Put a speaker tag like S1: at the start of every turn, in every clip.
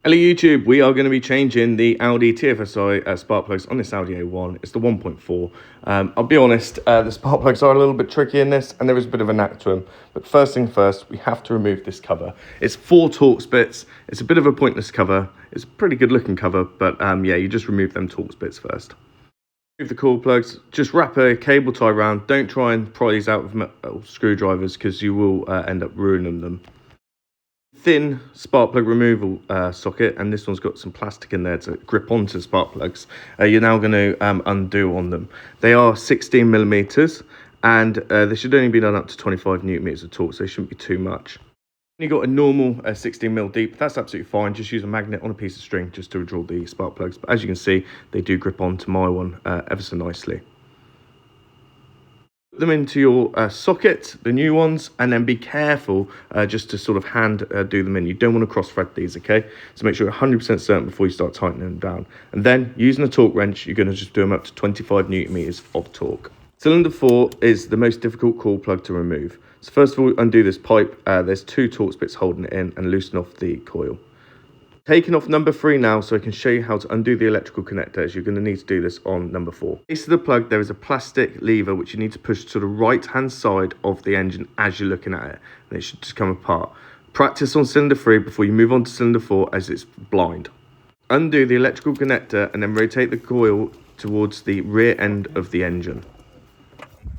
S1: Hello YouTube, we are going to be changing the Audi TFSI spark plugs on this Audi A1. It's the 1.4. I'll be honest, the spark plugs are a little bit tricky in this and there is a bit of a knack to them. But first thing first, we have to remove this cover. It's 4 Torx bits. It's a bit of a pointless cover. It's a pretty good looking cover, but yeah, you just remove them Torx bits first. Remove the coil plugs, just wrap a cable tie around. Don't try and pry these out with screwdrivers because you will end up ruining them. Thin spark plug removal socket, and this one's got some plastic in there to grip onto the spark plugs. You're now going to undo on them. They are 16 millimeters, and they should only be done up to 25 newton meters of torque, so they shouldn't be too much. You've got a normal 16 mil deep, that's absolutely fine. Just use a magnet on a piece of string just to withdraw the spark plugs, but as you can see, they do grip onto my one ever so nicely. Put them into your socket, the new ones, and then be careful just to sort of hand do them in. You don't want to cross thread these, okay? So make sure you're 100% certain before you start tightening them down. And then using a torque wrench, you're going to just do them up to 25 newton meters of torque. Cylinder 4 is the most difficult coil plug to remove. So first of all, undo this pipe. There's 2 Torx bits holding it in, and loosen off the coil. Taking off number 3 now, so I can show you how to undo the electrical connectors. You're going to need to do this on number 4. Base of the plug, there is a plastic lever which you need to push to the right hand side of the engine as you're looking at it, and it should just come apart. Practice on cylinder 3 before you move on to cylinder 4 as it's blind. Undo the electrical connector and then rotate the coil towards the rear end of the engine.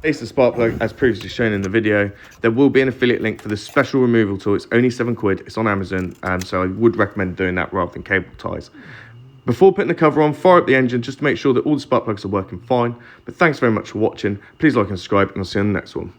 S1: Place the spark plug as previously shown in the video. There will be an affiliate link for the special removal tool. It's only £7. It's on Amazon, so I would recommend doing that rather than cable ties. Before putting the cover on, fire up the engine just to make sure that all the spark plugs are working fine. But thanks very much for watching. Please like and subscribe, and I'll see you on the next one.